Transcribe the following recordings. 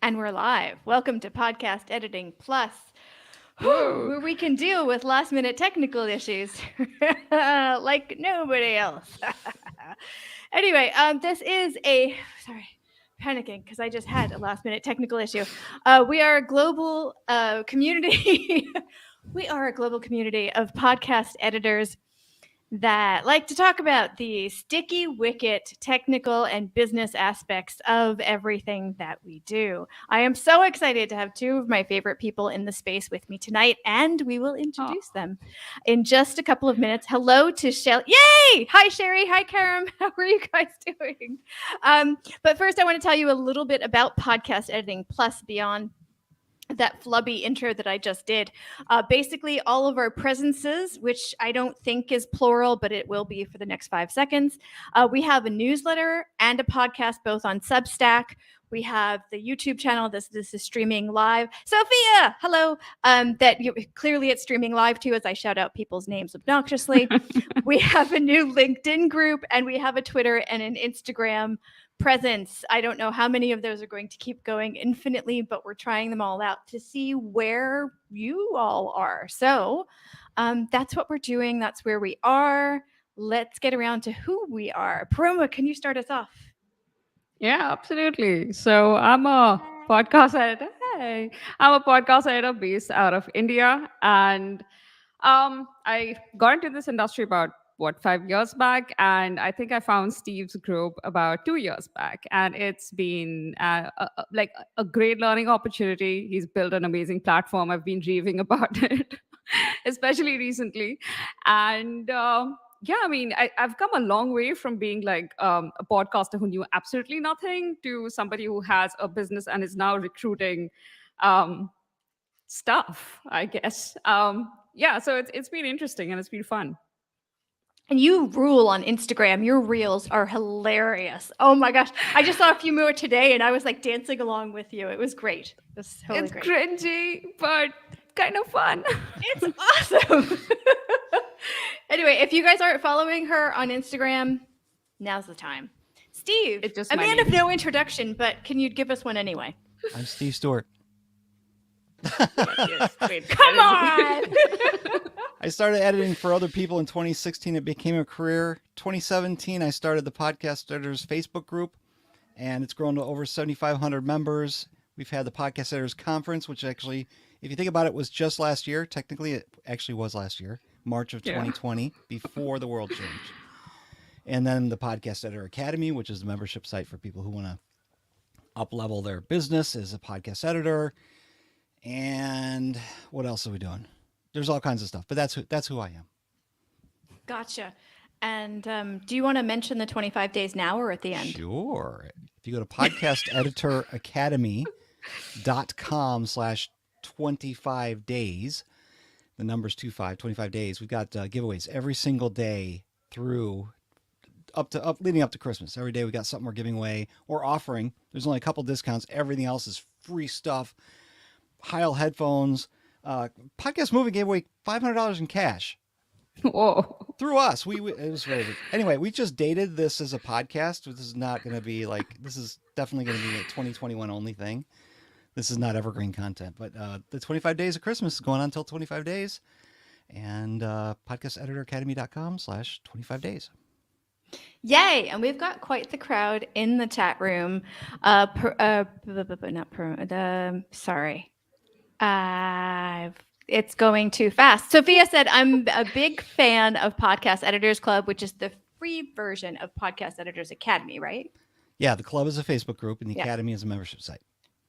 And we're live. Welcome to Podcast Editing Plus, Woo! where we can deal with last minute technical issues like nobody else. Anyway, this is a. Sorry, panicking because I just had a last minute technical issue. We are a global community. We are a global community of podcast editors that like to talk about the sticky wicket technical and business aspects of everything that we do. I am so excited to have two of my favorite people in the space with me tonight, and we will Oh, introduce them in just a couple of minutes. Hello to Shelly. Yay! Hi, Sherry. Hi, Karam. How are you guys doing? But first, I want to tell you a little bit about Podcast Editing Plus beyond that flubby intro that I just did. Basically, all of our presences, which I don't think is plural, but it will be for the next 5 seconds. We have a newsletter and a podcast both on Substack. We have the YouTube channel. This is streaming live. Sophia, hello. That you clearly it's streaming live too, as I shout out people's names obnoxiously. We have a new LinkedIn group, and we have a Twitter and an Instagram presence. I don't know how many of those are going to keep going infinitely, but we're trying them all out to see where you all are. So that's what we're doing. That's where we are. Let's get around to who we are. Paroma, can you start us off? yeah, absolutely. So I'm a podcast editor. Hey, I'm a podcast editor based out of India, and I got into this industry about 5 years back, and I think I found Steve's group about 2 years back, and it's been like a great learning opportunity. He's built an amazing platform. I've been raving about it, especially recently, and. Yeah, I mean, I've come a long way from being like a podcaster who knew absolutely nothing to somebody who has a business and is now recruiting um, stuff, I guess. Yeah, so it's been interesting and it's been fun. And you rule on Instagram. Your reels are hilarious. Oh my gosh. I just saw a few more today and I was like dancing along with you. It was great. It was totally It's great. cringy, but kind of fun. It's awesome. Anyway, if you guys aren't following her on Instagram, now's the time. Steve, It's just a my man of name. no introduction, but can you give us one anyway? I'm Steve Stewart. Yes, wait, Come that on. I started editing for other people in 2016. It became a career. 2017, I started the Podcast Editors Facebook group, and it's grown to over 7,500 members. We've had the Podcast Editors Conference, which actually, if you think about it, was just last year. Technically, it actually was last year, March of Yeah. 2020, before the world changed. And then the Podcast Editor Academy, which is the membership site for people who want to up-level their business as a podcast editor. And what else are we doing? There's all kinds of stuff, but that's who I am. Gotcha. And do you want to mention the 25 days now or at the end? Sure. If you go to podcasteditoracademy.com/25 days, the number's 25 days. We've got giveaways every single day through leading up to Christmas. Every day we got something we're giving away or offering. There's only a couple discounts. Everything else is free stuff. Heil headphones. Podcast Movie gave away $500 in cash Whoa. through us. It was very anyway. We just dated this as a podcast. This is not going to be like this is definitely going to be a 2021 only thing. This is not evergreen content, but the 25 days of Christmas is going on until 25 days, and podcasteditoracademy.com/25 days. Yay! And we've got quite the crowd in the chat room. Sorry. It's going too fast. Sophia said, I'm a big fan of Podcast Editors Club, which is the free version of Podcast Editors Academy, right? Yeah, the club is a Facebook group, and the Yeah. academy is a membership site.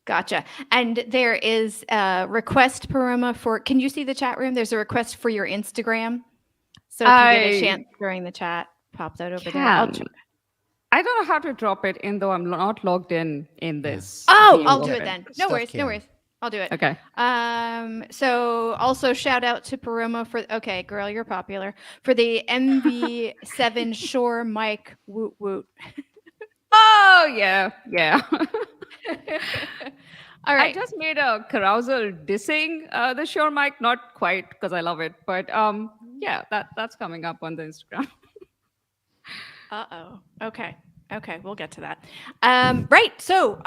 Gotcha. And there is a request, Paroma, for, can you see the chat room? There's a request for your Instagram. So if you get a I chance during the chat, pop that over there. I'll can. I don't know how to drop it in, though I'm not logged in this. Oh, view I'll of do it then. No Stuff worries. No can. worries. I'll do it. Okay. So also shout out to Paroma for, okay, girl, you're popular, for the MV7 Shure mic woot woot. Oh, yeah. Yeah. All I right. just made a carousel dissing the Shure mic, not quite because I love it, but yeah, that's coming up on the Instagram. Uh-oh. Okay. Okay, we'll get to that. Right. So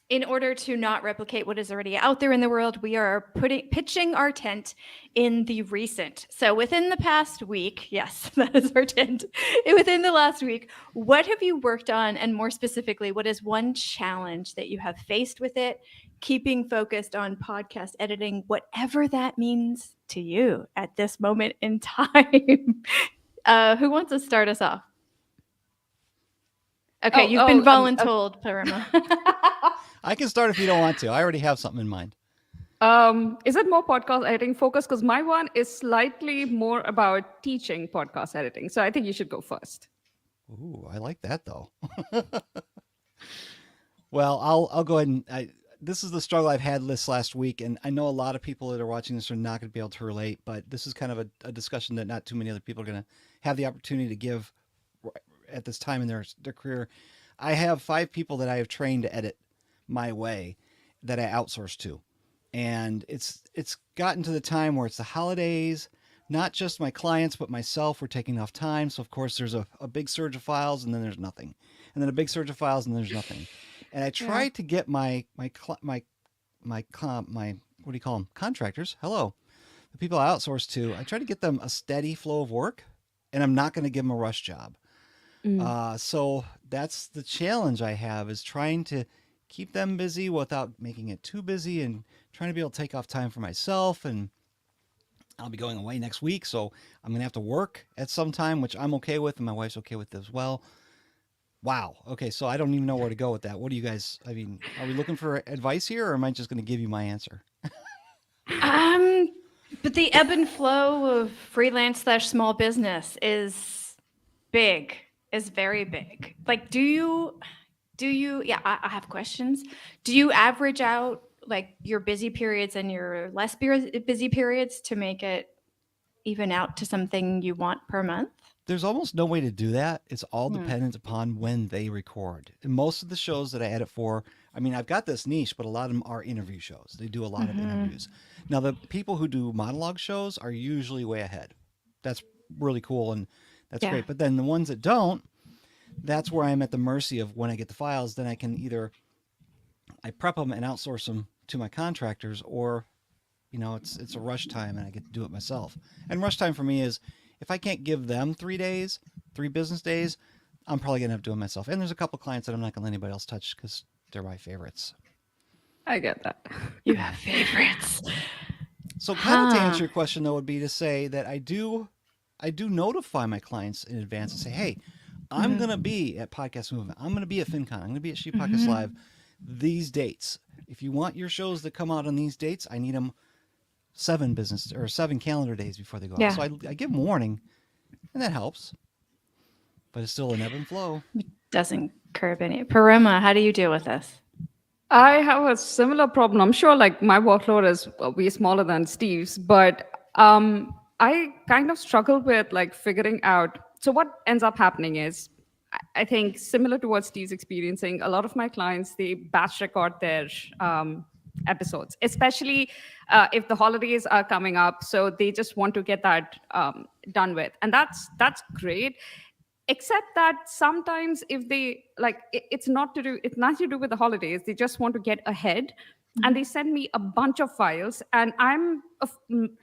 in order to not replicate what is already out there in the world, we are pitching our tent in the recent. So within the past week, yes, that is our tent. Within the last week, what have you worked on? And more specifically, what is one challenge that you have faced with it, keeping focused on podcast editing, whatever that means to you at this moment in time? Who wants to start us off? Okay, you've been voluntold, Parima. I can start if you don't want to. I already have something in mind. Is it more podcast editing focused? Because my one is slightly more about teaching podcast editing. So I think you should go first. Ooh, I like that though. Well, I'll go ahead and this is the struggle I've had this last week, and I know a lot of people that are watching this are not going to be able to relate, but this is kind of a discussion that not too many other people are going to have the opportunity to give at this time in their career. I have 5 people that I have trained to edit my way that I outsource to. And it's gotten to the time where it's the holidays, not just my clients, but myself. We're taking off time. So of course there's a big surge of files and then there's nothing. And then a big surge of files and there's nothing. And I try to get my what do you call them? Contractors. Hello. The people I outsource to, I try to get them a steady flow of work, and I'm not going to give them a rush job. So that's the challenge I have, is trying to keep them busy without making it too busy, and trying to be able to take off time for myself. And I'll be going away next week, so I'm going to have to work at some time, which I'm okay with, and my wife's okay with as well. Wow. Okay. So I don't even know where to go with that. What do you guys, I mean, are we looking for advice here, or am I just going to give you my answer? But the ebb and flow of freelance / small business is big, is very big. Like, do you, yeah, I have questions. Do you average out like your busy periods and your less busy periods to make it even out to something you want per month? There's almost no way to do that. It's all dependent upon when they record. And most of the shows that I edit for, I mean, I've got this niche, but a lot of them are interview shows. They do a lot of interviews. Now, the people who do monologue shows are usually way ahead. That's really cool, and that's great. But then the ones that don't, that's where I'm at the mercy of when I get the files. Then I can either I prep them and outsource them to my contractors, or it's a rush time and I get to do it myself. And rush time for me is, if I can't give them 3 business days, I'm probably going to have to do it myself. And there's a couple clients that I'm not going to let anybody else touch because they're my favorites. I get that. You have favorites. So kind of to answer your question, though, would be to say that I do notify my clients in advance and say, hey, I'm going to be at Podcast Movement. I'm going to be at FinCon. I'm going to be at She Podcast Live these dates. If you want your shows to come out on these dates, I need them 7 calendar days before they go out. So I give them warning, and that helps. But it's still an ebb and flow. It doesn't curb any. Parima, how do you deal with this? I have a similar problem. I'm sure like my workload is way smaller than Steve's, but I kind of struggle with like figuring out. So what ends up happening is, I think similar to what Steve's experiencing, a lot of my clients, they batch record their episodes, especially if the holidays are coming up. So they just want to get that done with. And that's great. Except that sometimes if they like, it's not to do with the holidays. They just want to get ahead. And they send me a bunch of files, and I'm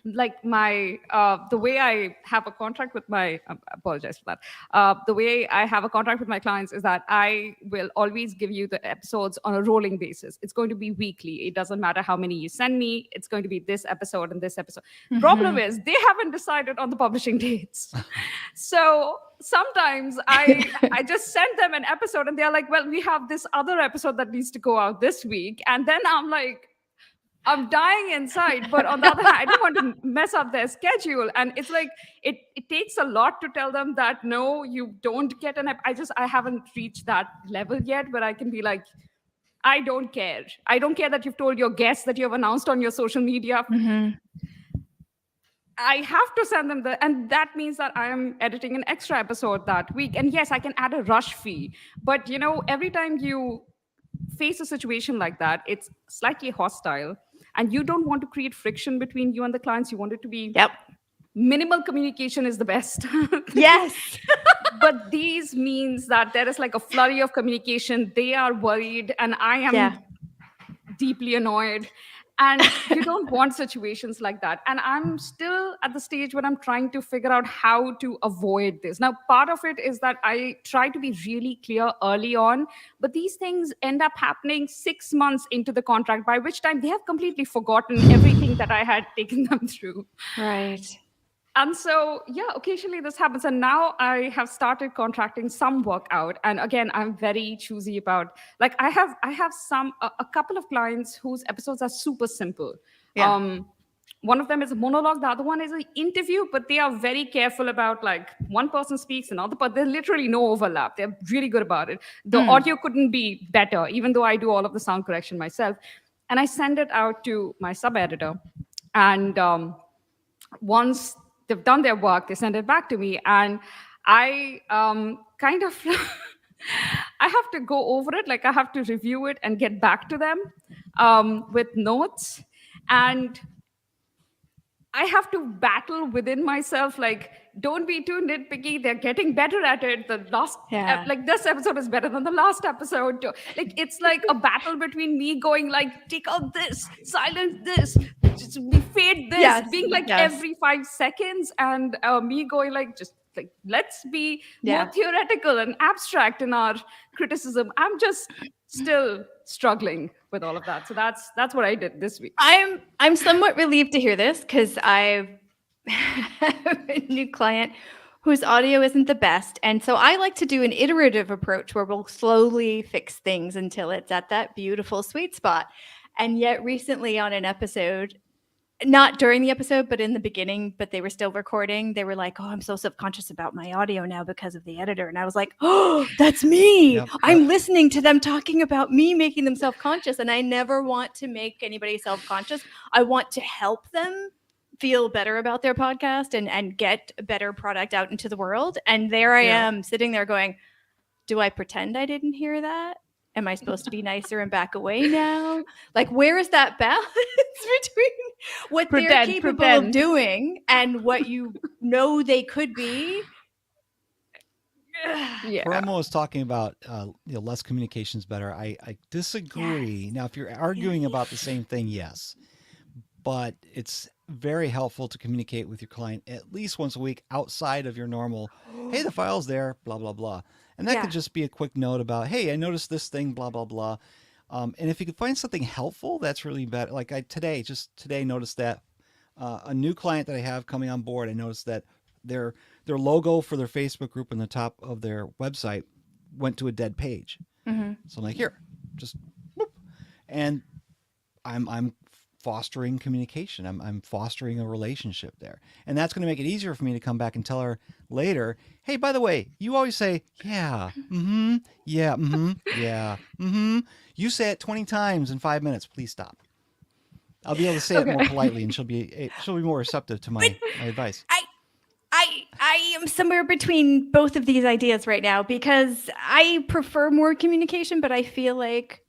like the way I have a contract with my, I apologize for that. The way I have a contract with my clients is that I will always give you the episodes on a rolling basis. It's going to be weekly. It doesn't matter how many you send me. It's going to be this episode and this episode. Problem is they haven't decided on the publishing dates. So sometimes I just send them an episode and they're like, well, we have this other episode that needs to go out this week. And then I'm like, I'm dying inside. But on the other hand, I don't want to mess up their schedule. And it's like, it takes a lot to tell them that, no, you don't get an I haven't reached that level yet where I can be like, I don't care. I don't care that you've told your guests that you have announced on your social media. I have to send them and that means that I am editing an extra episode that week. And yes, I can add a rush fee, but every time you face a situation like that, it's slightly hostile, and you don't want to create friction between you and the clients. You want it to be minimal communication is the best. Yes. But these means that there is like a flurry of communication. They are worried, and I am deeply annoyed. And you don't want situations like that. And I'm still at the stage where I'm trying to figure out how to avoid this. Now, part of it is that I try to be really clear early on, but these things end up happening 6 months into the contract, by which time they have completely forgotten everything that I had taken them through. Right. And so, yeah, occasionally this happens. And now I have started contracting some work out. And again, I'm very choosy about, like, I have a couple of clients whose episodes are super simple. Yeah. One of them is a monologue. The other one is an interview, but they are very careful about, like, one person speaks, another, but there's literally no overlap. They're really good about it. The audio couldn't be better, even though I do all of the sound correction myself. And I send it out to my sub-editor. And once they've done their work, they send it back to me, and I kind of I have to go over it. Like, I have to review it and get back to them with notes, and I have to battle within myself, like, don't be too nitpicky. They're getting better at it. The last, Yeah. like, this episode is better than the last episode. Like, it's like a battle between me going, like, take out this, silence this, just fade this, Yes, being like yes. every 5 seconds, and me going, like, just like, let's be Yeah. more theoretical and abstract in our criticism. I'm just still struggling with all of that. So that's what I did this week. I'm somewhat relieved to hear this because I have a new client whose audio isn't the best. And so I like to do an iterative approach where we'll slowly fix things until it's at that beautiful sweet spot. And yet recently on an episode, not during the episode, but in the beginning, but they were still recording, they were like, oh, I'm so subconscious about my audio now because of the editor. And I was like, oh, that's me. Yep. I'm listening to them talking about me, making them self-conscious. And I never want to make anybody self-conscious. I want to help them feel better about their podcast and get a better product out into the world. And there I Yeah. am sitting there going, do I pretend I didn't hear that? Am I supposed to be nicer and back away now? Like, where is that balance between what they're Pretend, capable of pretend. doing and what you know they could be? Yeah. Promo was talking about less communication is better. I disagree. Now, if you're arguing about the same thing, yes, but it's very helpful to communicate with your client at least once a week outside of your normal, hey, the file's there, blah, blah, blah. And that Yeah. could just be a quick note about, hey, I noticed this thing, blah, blah, blah. And if you could find something helpful, that's really better. Like I today noticed that a new client that I have coming on board, I noticed that their logo for their Facebook group in the top of their website went to a dead page. Mhm. So I'm like, here, just whoop. And I'm fostering communication. I'm fostering a relationship there. And that's going to make it easier for me to come back and tell her later, hey, by the way, you always say, yeah, mm-hmm, yeah, mm-hmm, yeah, mm-hmm. You say it 20 times in 5 minutes. Please stop. I'll be able to say it more politely, and she'll be more receptive to my advice. I am somewhere between both of these ideas right now because I prefer more communication, but I feel like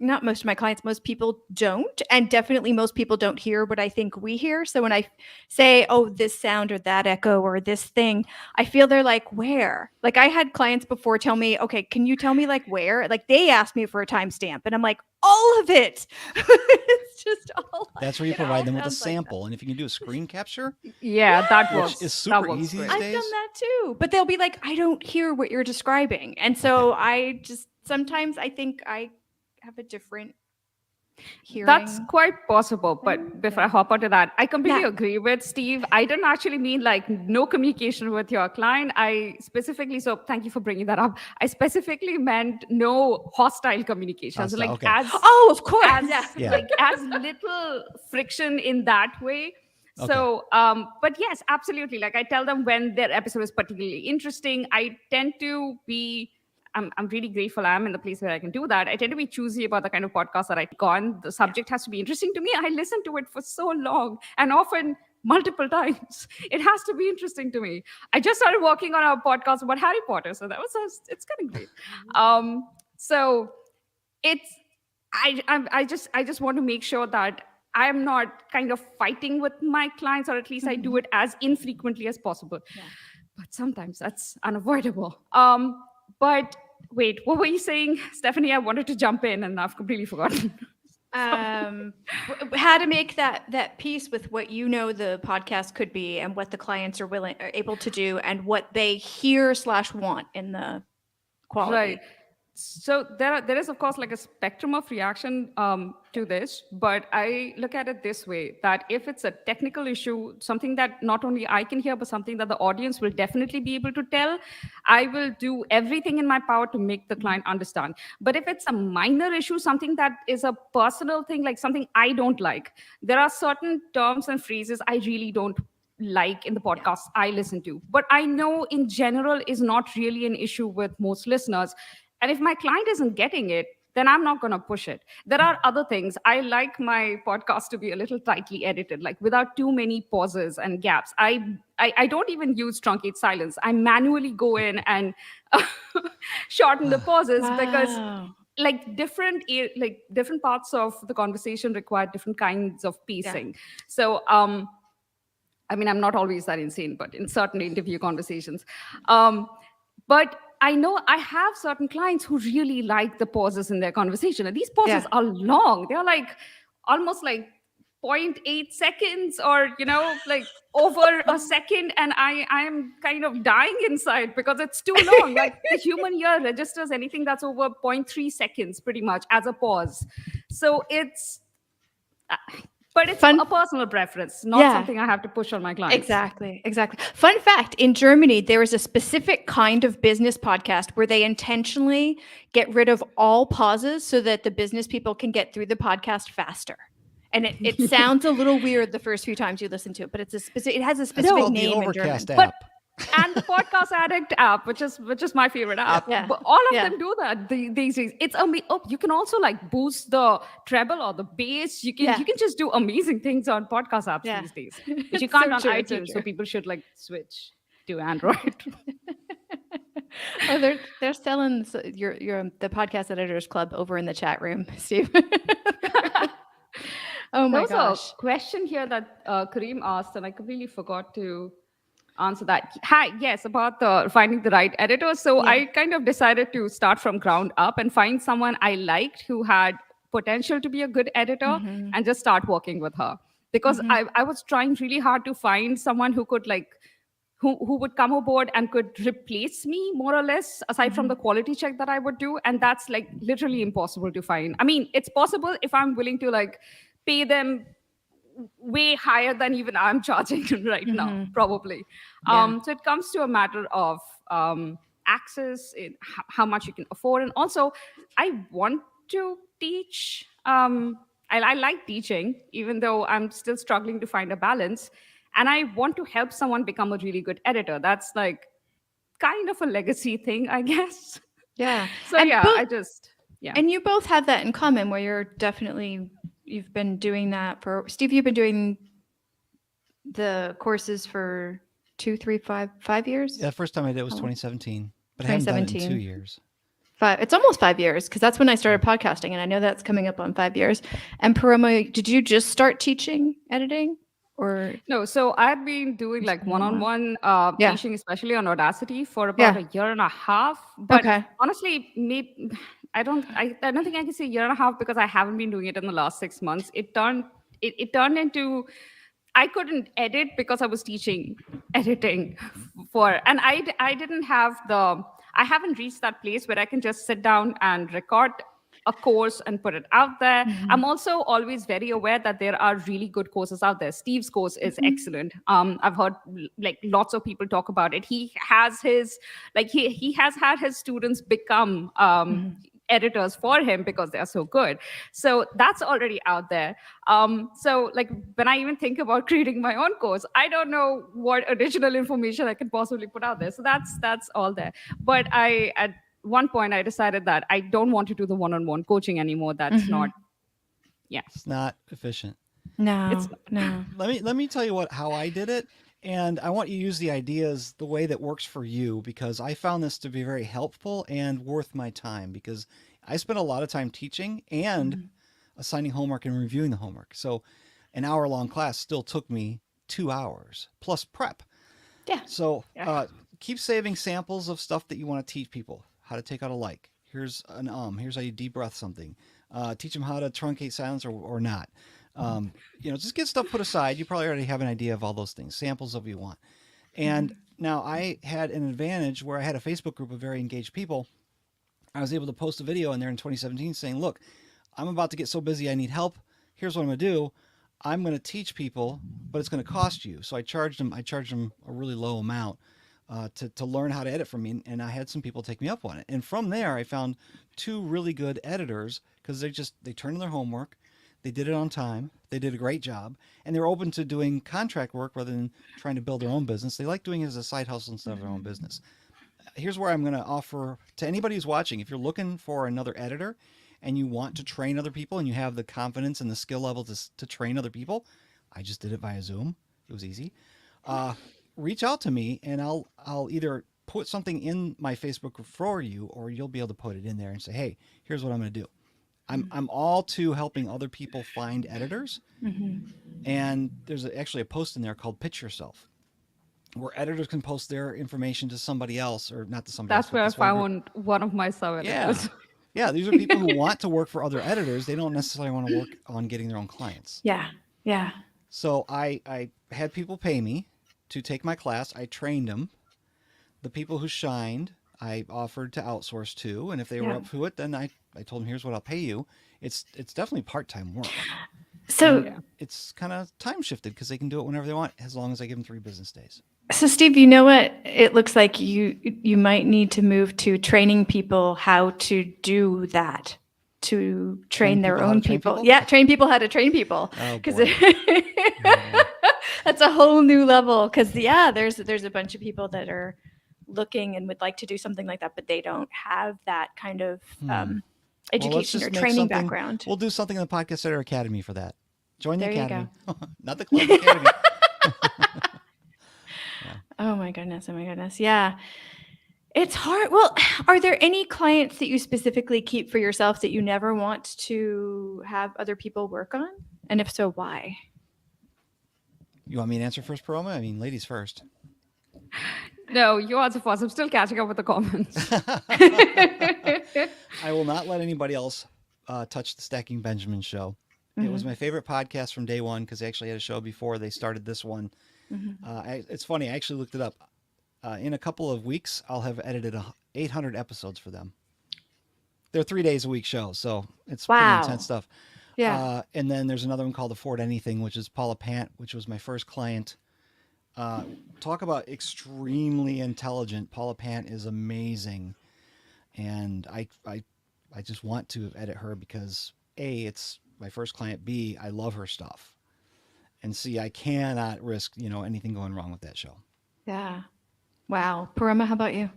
not most of my clients, most people don't. And definitely most people don't hear what I think we hear. So when I say, oh, this sound or that echo or this thing, I feel they're like, where? Like I had clients before tell me, okay, can you tell me like where? Like they asked me for a timestamp and I'm like, all of it. It's just all. That's where you it all provide them with a sounds like that. sample. And if you can do a screen capture, Yeah, that which works. is super That works easy great. these I've days. done that too. But they'll be like, I don't hear what you're describing. And so I just sometimes I think I have a different hearing. That's quite possible. But before I hop onto that, I completely Yeah. agree with Steve. I didn't actually mean like no communication with your client. I specifically, so thank you for bringing that up. I specifically meant no hostile communication. So Hostile, like okay. as Oh, of course. as Yeah. like as little friction in that way. So but yes, absolutely, like I tell them when their episode is particularly interesting. I tend to be I'm really grateful I'm in the place where I can do that. I tend to be choosy about the kind of podcast that I take on. The subject has to be interesting to me. I listen to it for so long and often multiple times. It has to be interesting to me. I just started working on a podcast about Harry Potter, so it's kind of great. So it's I just want to make sure that I'm not kind of fighting with my clients, or at least I do it as infrequently as possible. Yeah. But sometimes that's unavoidable. But wait, what were you saying, Stephanie? I wanted to jump in and I've completely forgotten. How to make that piece with what you know the podcast could be and what the clients are able to do and what they hear/want in the quality. Right. So there is of course like a spectrum of reaction to this, but I look at it this way: that if it's a technical issue, something that not only I can hear, but something that the audience will definitely be able to tell, I will do everything in my power to make the client understand. But if it's a minor issue, something that is a personal thing, like something I don't like, there are certain terms and phrases I really don't like in the podcasts I listen to, but I know in general is not really an issue with most listeners. And if my client isn't getting it, then I'm not going to push it. There are other things. I like my podcast to be a little tightly edited, like without too many pauses and gaps. I don't even use truncate silence. I manually go in and shorten the pauses because like different parts of the conversation require different kinds of pacing. So I mean, I'm not always that insane, but in certain interview conversations. But I know I have certain clients who really like the pauses in their conversation. And these pauses are long. They're like almost like 0.8 seconds or, like over a second. And I am kind of dying inside because it's too long. Like the human ear registers anything that's over 0.3 seconds pretty much as a pause. So it's... But it's a personal preference, not something I have to push on my clients. Exactly. Fun fact, in Germany, there is a specific kind of business podcast where they intentionally get rid of all pauses so that the business people can get through the podcast faster. And it sounds a little weird the first few times you listen to it, but it has a specific name in German. App. And the Podcast Addict app, which is my favorite app. Yeah. But all of them do that these days. It's you can also like boost the treble or the bass. You can just do amazing things on podcast apps these days, which you can't on iTunes. So people should like switch to Android. Oh, they're selling your the Podcast Editors Club over in the chat room, Steve. Oh my gosh! There was a question here that Kareem asked, and I completely forgot to answer that. Hi, yes, about finding the right editor. So I kind of decided to start from ground up and find someone I liked who had potential to be a good editor and just start working with her. Because I was trying really hard to find someone who could who would come aboard and could replace me more or less, aside from the quality check that I would do. And that's like literally impossible to find. I mean, it's possible if I'm willing to like pay them way higher than even I'm charging right now, probably. So it comes to a matter of access, how much you can afford. And also, I want to teach. I like teaching, even though I'm still struggling to find a balance. And I want to help someone become a really good editor. That's like kind of a legacy thing, I guess. Yeah. So and And you both have that in common where you've been doing that for, Steve, you've been doing the courses for 5 years? Yeah, the first time I did it was 2017, but I haven't done it in 2 years. It's almost 5 years because that's when I started podcasting, and I know that's coming up on 5 years. And Paroma, did you just start teaching editing? Or no, so I've been doing like one-on-one teaching, especially on Audacity, for about a year and a half. But honestly, maybe I don't think I can say year and a half because I haven't been doing it in the last 6 months. It turned into I couldn't edit because I was teaching editing and I didn't have I haven't reached that place where I can just sit down and record a course and put it out there. I'm also always very aware that there are really good courses out there. Steve's course is excellent. I've heard like lots of people talk about it. He has he has had his students become editors for him because they are so good. So that's already out there. So like when I even think about creating my own course, I don't know what additional information I can possibly put out there. So that's all there. But at one point I decided that I don't want to do the one-on-one coaching anymore. That's not, it's not efficient. No. Let me tell you how I did it. And I want you to use the ideas the way that works for you, because I found this to be very helpful and worth my time, because I spent a lot of time teaching and assigning homework and reviewing the homework. So an hour-long class still took me 2 hours plus prep. Yeah. So keep saving samples of stuff that you want to teach people. how to take out a like. Here's an here's how you deep breath something. Teach them how to truncate silence or not. Just get stuff put aside. You probably already have an idea of all those things, samples of what you want. And now I had an advantage where I had a Facebook group of very engaged people. I was able to post a video in there in 2017 saying, look, I'm about to get so busy, I need help. Here's what I'm going to do. I'm going to teach people, but it's going to cost you. So I charged them a really low amount to learn how to edit from me. And I had some people take me up on it. And from there, I found 2 really good editors because they turned in their homework. They did it on time. They did a great job. And they're open to doing contract work rather than trying to build their own business. They like doing it as a side hustle instead of their own business. Here's where I'm going to offer to anybody who's watching. If you're looking for another editor and you want to train other people and you have the confidence and the skill level to train other people, I just did it via Zoom. It was easy. Reach out to me and I'll either put something in my Facebook for you, or you'll be able to put it in there and say, hey, here's what I'm going to do. I'm all to helping other people find editors. And there's actually a post in there called Pitch Yourself, where editors can post their information to somebody else, or not to somebody else. That's where I found one of my sub-editors. Yeah, these are people who want to work for other editors. They don't necessarily want to work on getting their own clients. Yeah. So I had people pay me to take my class. I trained them. The people who shined, I offered to outsource to, and if they were up to it, then I told them, here's what I'll pay you. It's definitely part-time work. So it's kind of time shifted because they can do it whenever they want, as long as I give them 3 business days. So Steve, you know what? It looks like you might need to move to training people how to do that, to train their own people. Yeah, train people how to train people. Because that's a whole new level. Because there's a bunch of people that are looking and would like to do something like that, but they don't have that kind of education or training background. We'll do something in the Podcast Editor Academy for that. Join the Academy. Not the Club Academy. Oh my goodness. Yeah. It's hard. Well, are there any clients that you specifically keep for yourself that you never want to have other people work on? And if so, why? You want me to answer first, Paroma? I mean, ladies first. No, you answer first. I'm still catching up with the comments. I will not let anybody else touch the Stacking Benjamin show. It was my favorite podcast from day one because they actually had a show before they started this one. It's funny. I actually looked it up. In a couple of weeks, I'll have edited 800 episodes for them. They're 3 days a week shows, so it's pretty intense stuff. Yeah. And then there's another one called Afford Anything, which is Paula Pant, which was my first client. Talk about extremely intelligent. Paula Pant is amazing. And I just want to edit her because A, it's my first client. B, I love her stuff. And C, I cannot risk, anything going wrong with that show. Yeah. Wow. Paroma, how about you?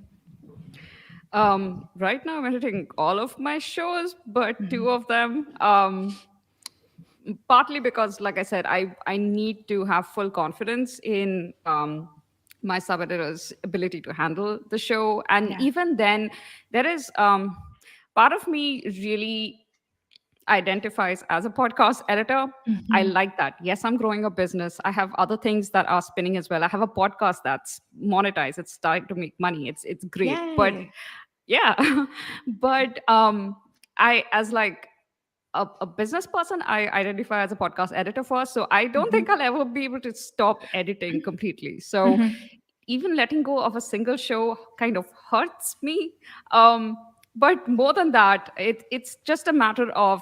Right now I'm editing all of my shows, but 2 of them, partly because, like I said, I need to have full confidence in my sub-editor's ability to handle the show. And even then, there is part of me really identifies as a podcast editor. I like that. Yes, I'm growing a business. I have other things that are spinning as well. I have a podcast that's monetized. It's starting to make money. It's great. Yay. But yeah, but I, as like a business person, I identify as a podcast editor first. So I don't think I'll ever be able to stop editing completely. So even letting go of a single show kind of hurts me. But more than that, it's just a matter of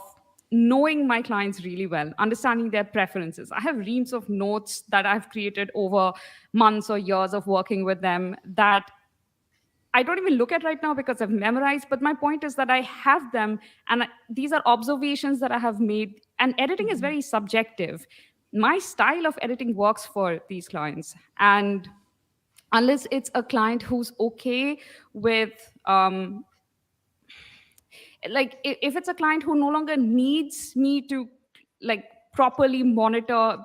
knowing my clients really well, understanding their preferences. I have reams of notes that I've created over months or years of working with them that I don't even look at right now because I've memorized. But my point is that I have them, and these are observations that I have made. And editing is very subjective. My style of editing works for these clients. And unless it's a client who's okay with if it's a client who no longer needs me to properly monitor,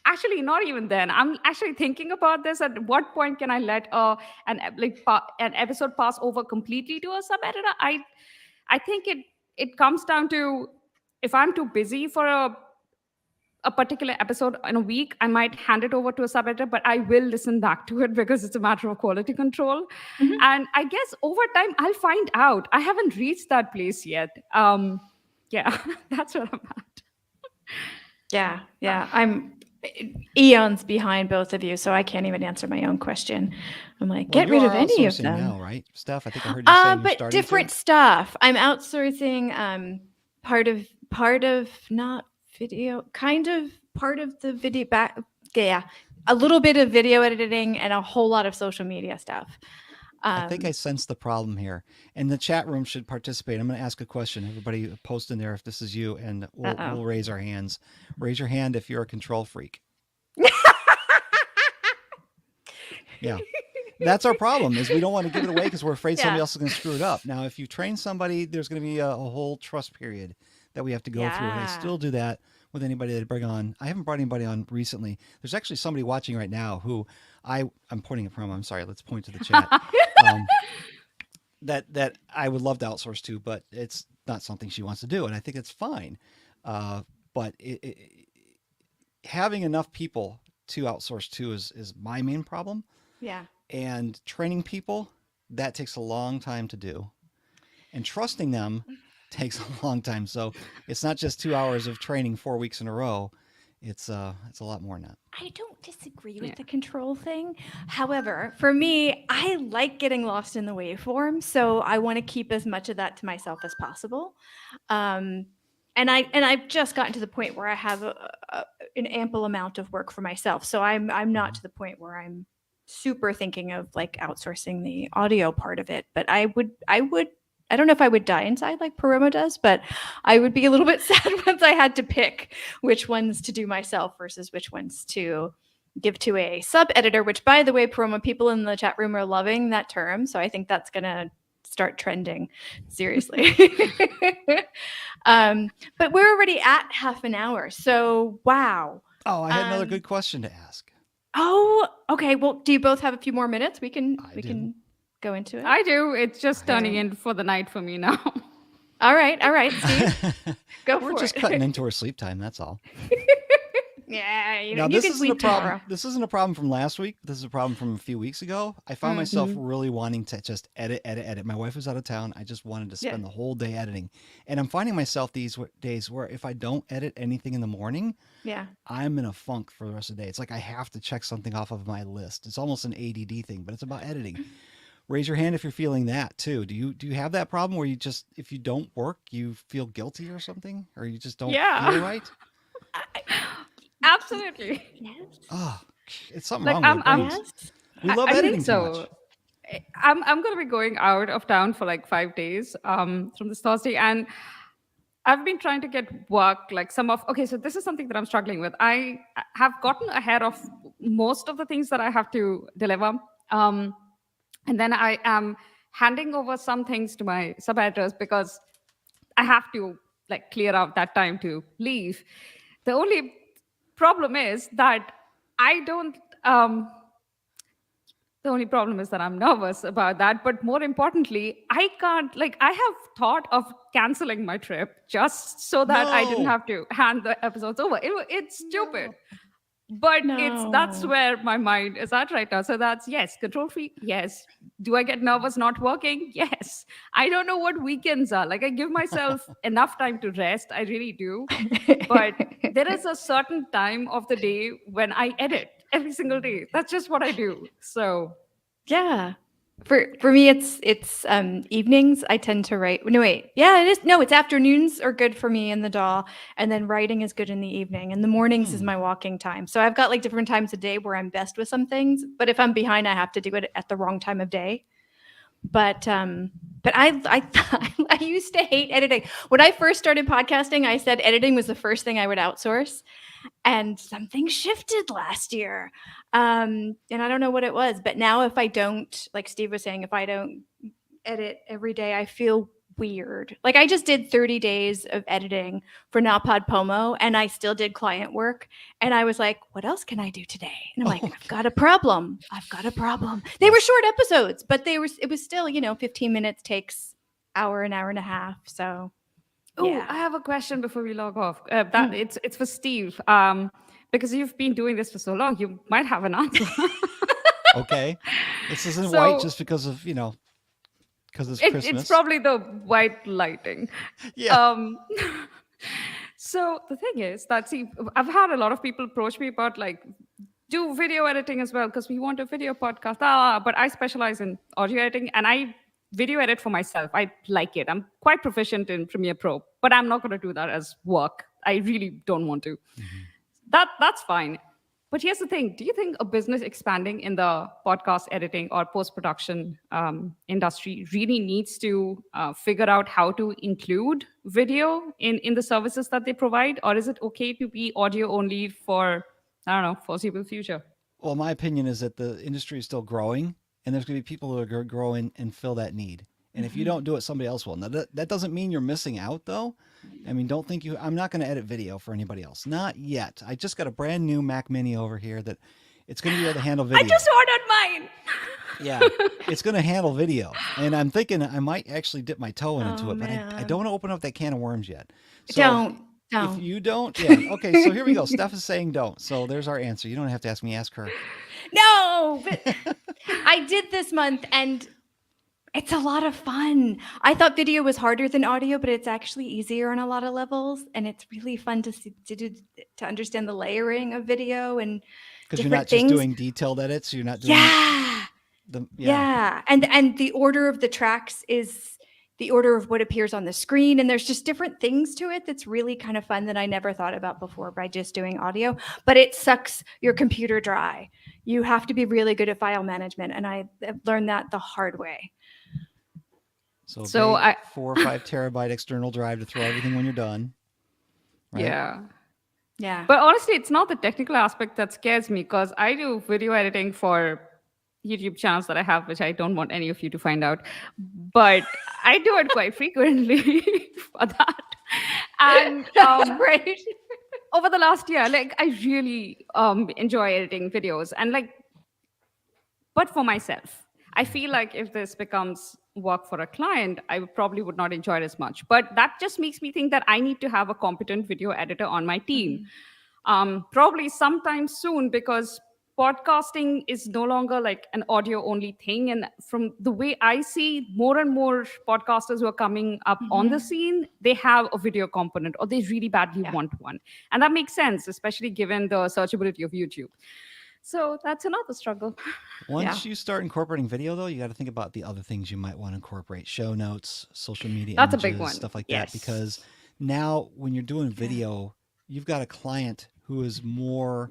actually not even then. I'm actually thinking about this. At what point can I let an episode pass over completely to a sub editor? I think it comes down to, if I'm too busy for a particular episode in a week, I might hand it over to a sub editor, but I will listen back to it because it's a matter of quality control. Mhm. And I guess over time, I'll find out. I haven't reached that place yet. Yeah, that's where I'm at. Yeah. I'm eons behind both of you, so I can't even answer my own question. I'm like, Well, get you rid are of any of outsourcing them. now, right, Steph? I think I heard you saying you're But starting different to. stuff. I'm outsourcing part of not video, kind of part of the video back. Yeah, a little bit of video editing and a whole lot of social media stuff. I think I sense the problem here, and the chat room should participate. I'm going to ask a question. Everybody post in there if this is you, and we'll raise our hands. Raise your hand if you're a control freak. Yeah. That's our problem is we don't want to give it away because we're afraid somebody Yeah. else is going to screw it up. Now, if you train somebody, there's going to be a whole trust period that we have to go through. And I Yeah. still do that with anybody that I bring on. I haven't brought anybody on recently. There's actually somebody watching right now who I'm pointing at from. I'm sorry. Let's point to the chat. That I would love to outsource to, but it's not something she wants to do. And I think it's fine. But having enough people to outsource to is my main problem. Yeah. And training people, that takes a long time to do. And trusting them takes a long time. So it's not just 2 hours of training 4 weeks in a row. It's a lot more than that. I don't disagree with the control thing. However, for me, I like getting lost in the waveform, so I want to keep as much of that to myself as possible. And I've just gotten to the point where I have an ample amount of work for myself, so I'm not to the point where I'm super thinking of like outsourcing the audio part of it. But I would. I don't know if I would die inside like Paroma does, but I would be a little bit sad once I had to pick which ones to do myself versus which ones to give to a sub editor, which by the way, Paroma, people in the chat room are loving that term. So I think that's going to start trending seriously. But we're already at half an hour. So wow. Oh, I had another good question to ask. Oh, okay. Well, do you both have a few more minutes? We can do. go into it. I do. It's just turning in for the night for me now. All right, Steve. Go We're for just it. cutting into our sleep time. That's all. Yeah, you Now, can this isn't a sleep problem. tomorrow. This isn't a problem from last week. This is a problem from a few weeks ago. I found myself really wanting to just edit. My wife was out of town. I just wanted to spend the whole day editing. And I'm finding myself these days where if I don't edit anything in the morning, I'm in a funk for the rest of the day. It's like I have to check something off of my list. It's almost an ADD thing, but it's about editing. Raise your hand if you're feeling that too. Do you have that problem where you just, if you don't work, you feel guilty or something, or you just don't feel right? Absolutely. Yes. Oh, it's something Like, wrong with I'm- your brains. We love I editing think too so. much. I'm going to be going out of town for like 5 days from this Thursday, and I've been trying to get work like okay, so this is something that I'm struggling with. I have gotten ahead of most of the things that I have to deliver. And then I am handing over some things to my sub editors because I have to like clear out that time to leave. The only problem is that I don't. The only problem is that I'm nervous about that. But more importantly, I can't, like, I have thought of canceling my trip just so that I didn't No. have to hand the episodes over. It's stupid. But that's No. where my mind is at right now. So that's yes, control freak, yes. Do I get nervous not working? Yes. I don't know what weekends are. Like I give myself enough time to rest. I really do. But there is a certain time of the day when I edit every single day. That's just what I do. So Yeah. For me, it's evenings. I tend to write. No, wait. Yeah, it is. No, it's afternoons are good for me in the DAW, and then writing is good in the evening. And the mornings is my walking time. So I've got like different times a day where I'm best with some things. But if I'm behind, I have to do it at the wrong time of day. But I used to hate editing. When I first started podcasting, I said editing was the first thing I would outsource. And something shifted last year. And I don't know what it was, but now if I don't, like Steve was saying, if I don't edit every day, I feel weird. Like I just did 30 days of editing for Napod Pomo and I still did client work. And I was like, what else can I do today? And I'm like, I've got a problem. They were short episodes, but it was still, 15 minutes takes an hour and a half. So Oh, Yeah. I have a question before we log off. That it's for Steve. Because you've been doing this for so long, you might have an answer. Okay. This isn't So- white just because of, because it's Christmas. It's probably the white lighting. Yeah. So the thing is that, see, I've had a lot of people approach me about like do video editing as well because we want a video podcast. But I specialize in audio editing and I video edit for myself. I like it. I'm quite proficient in Premiere Pro, but I'm not going to do that as work. I really don't want to. That's fine. But here's the thing. Do you think a business expanding in the podcast editing or post-production industry really needs to figure out how to include video in the services that they provide? Or is it okay to be audio only for, I don't know, foreseeable future? Well, my opinion is that the industry is still growing, and there's going to be people who are going to grow in and fill that need. And if you don't do it, somebody else will. Now, that doesn't mean you're missing out, though. I mean, don't think I'm not going to edit video for anybody else. Not yet. I just got a brand new Mac Mini over here that it's going to be able to handle video. I just ordered mine. Yeah, it's going to handle video. And I'm thinking I might actually dip my toe into it, but I don't want to open up that can of worms yet. So Don't. If you don't, yeah. Okay, so here we go. Steph is saying don't. So there's our answer. You don't have to ask me, ask her. No, but I did this month and it's a lot of fun. I thought video was harder than audio, but it's actually easier on a lot of levels, and it's really fun to understand the layering of video and Because you're different not things. just doing detailed edits. You're not doing Yeah. And the order of the tracks is the order of what appears on the screen, and there's just different things to it that's really kind of fun that I never thought about before by just doing audio. But it sucks your computer dry. You have to be really good at file management, and I learned that the hard way. So So big 4 or 5 terabyte external drive to throw everything when you're done. Right? Yeah. Yeah. But honestly, it's not the technical aspect that scares me because I do video editing for YouTube channels that I have, which I don't want any of you to find out. But I do it quite frequently for that. And right. over the last year, like I really enjoy editing videos and but for myself. I feel like if this becomes work for a client, I probably would not enjoy it as much. But that just makes me think that I need to have a competent video editor on my team. Probably sometime soon because podcasting is no longer like an audio only thing. And from the way I see more and more podcasters who are coming up on the scene, they have a video component or they really badly want one. And that makes sense, especially given the searchability of YouTube. So that's another struggle. Once you start incorporating video, though, you got to think about the other things you might want to incorporate: show notes, social media, That's a images, big one. stuff like Yes. that. Because now, when you're doing video, you've got a client who is more.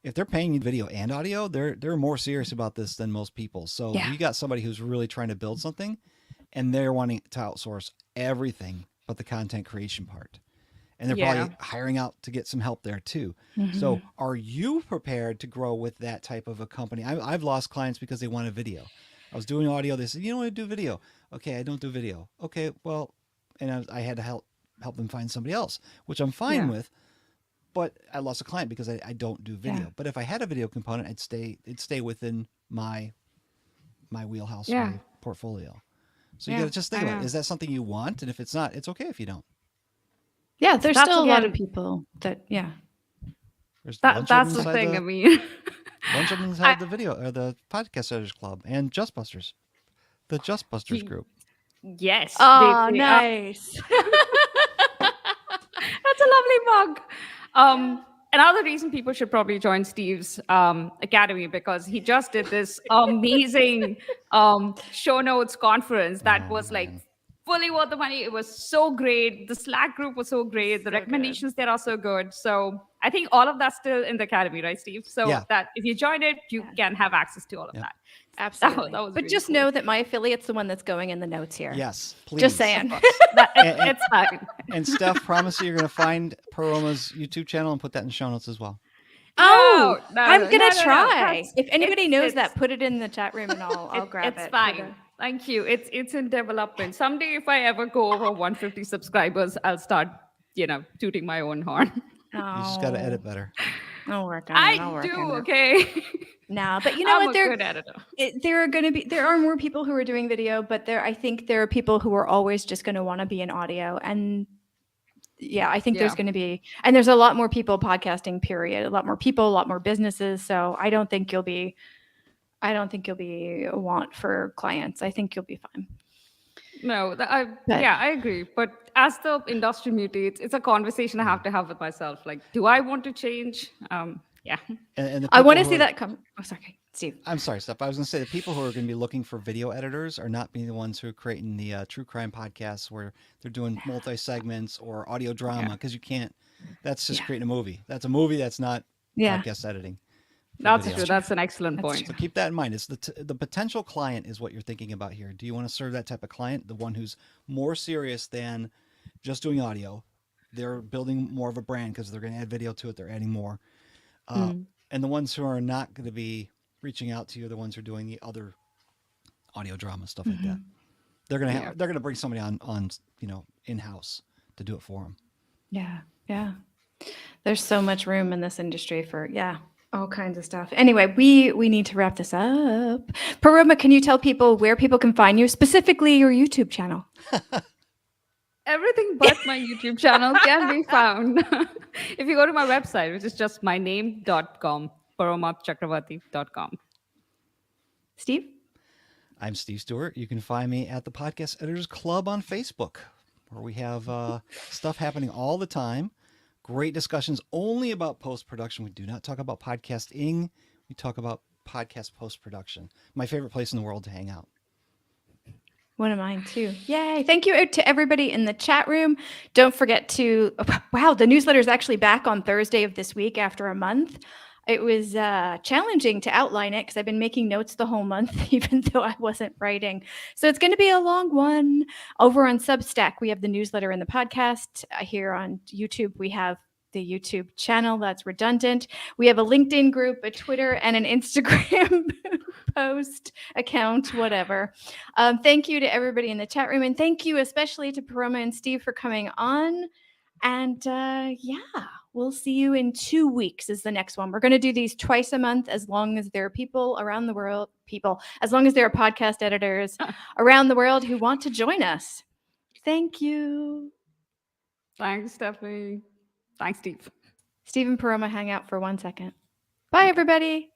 If they're paying you video and audio, they're more serious about this than most people. So you got somebody who's really trying to build something, and they're wanting to outsource everything but the content creation part. And they're probably hiring out to get some help there too. So are you prepared to grow with that type of a company? I've lost clients because they wanted video. I was doing audio. They said, you don't want to do video. Okay, I don't do video. Okay, well, and I had to help them find somebody else, which I'm fine with. But I lost a client because I don't do video. But if I had a video component, it'd stay within my wheelhouse, my portfolio. So you got to just think about it. Is that something you want? And if it's not, it's okay if you don't. Yeah, there's That's still a lot of again- people that, There's a bunch of That's them the inside thing. I mean, A bunch of them inside the video or the podcast editors club and Justbusters, the Justbusters group. yes. oh, they nice. That's a lovely mug. Another reason people should probably join Steve's academy because he just did this amazing show notes conference that was like fully worth the money. It was so great. The Slack group was so great. The recommendations there are so good. So I think all of that's still in the academy, right, Steve? So that if you join it, you can have access to all of that. Absolutely. That was but really just cool. know that my affiliate's the one that's going in the notes here. Yes, please. Just saying. It's fine. And Steph, promise you, you're going to find Paroma's YouTube channel and put that in the show notes as well. Oh, No, I'm no, gonna no, no, no. try. That's- If anybody it's- knows it's- that, put it in the chat room and I'll grab it. It's fine. Thank you. It's in development. Someday, if I ever go over 150 subscribers, I'll start, tooting my own horn. You just got to edit better. I'll work on it. I'll I work do. on it. Okay. No, but you know I'm what? a good editor. There are more people who are doing video, but I think there are people who are always just going to want to be in audio, and yeah, I think there's Yeah. going to be, and there's a lot more people podcasting, period. A lot more people, a lot more businesses. So I don't think you'll be a want for clients. I think you'll be fine. No, But yeah, I agree. But as the industry mutates, it's a conversation I have to have with myself. Like, do I want to change? Yeah. And the I people want to who see are- that come. Oh, sorry, Steve. I'm sorry, Steph. I was going to say the people who are going to be looking for video editors are not being the ones who are creating the true crime podcasts where they're doing multi segments or audio drama because you can't. That's just Yeah. creating a movie. That's a movie. That's not Yeah, podcast editing. for That's video. true. That's an excellent That's point. So keep that in mind. It's the potential client is what you're thinking about here. Do you want to serve that type of client, the one who's more serious than just doing audio? They're building more of a brand because they're going to add video to it. They're adding more. Mm. And the ones who are not going to be reaching out to you are the ones who are doing the other audio drama stuff like that. They're gonna Yeah. they're gonna bring somebody on in house to do it for them. yeah. There's so much room in this industry for all kinds of stuff. Anyway, we need to wrap this up. Paroma, can you tell people where people can find you, specifically your YouTube channel? Everything but my YouTube channel can be found if you go to my website, which is just my name.com, paromapchakravarti.com. Steve? I'm Steve Stewart. You can find me at the Podcast Editors Club on Facebook, where we have stuff happening all the time. Great discussions only about post production. We do not talk about podcasting. We talk about podcast post production. My favorite place in the world to hang out. One of mine too. Yay. Thank you to everybody in the chat room. Don't forget to, wow, the newsletter is actually back on Thursday of this week after a month. It was challenging to outline it because I've been making notes the whole month, even though I wasn't writing. So it's going to be a long one. Over on Substack, we have the newsletter and the podcast. Here on YouTube, we have the YouTube channel. That's redundant. We have a LinkedIn group, a Twitter, and an Instagram post account, whatever. Thank you to everybody in the chat room. And thank you especially to Paroma and Steve for coming on. And we'll see you in 2 weeks is the next one. We're going to do these twice a month as long as there are people around the world, as long as there are podcast editors around the world who want to join us. Thank you. Thanks, Stephanie. Thanks, Steve. Steve and Paroma hang out for 1 second. Bye, everybody.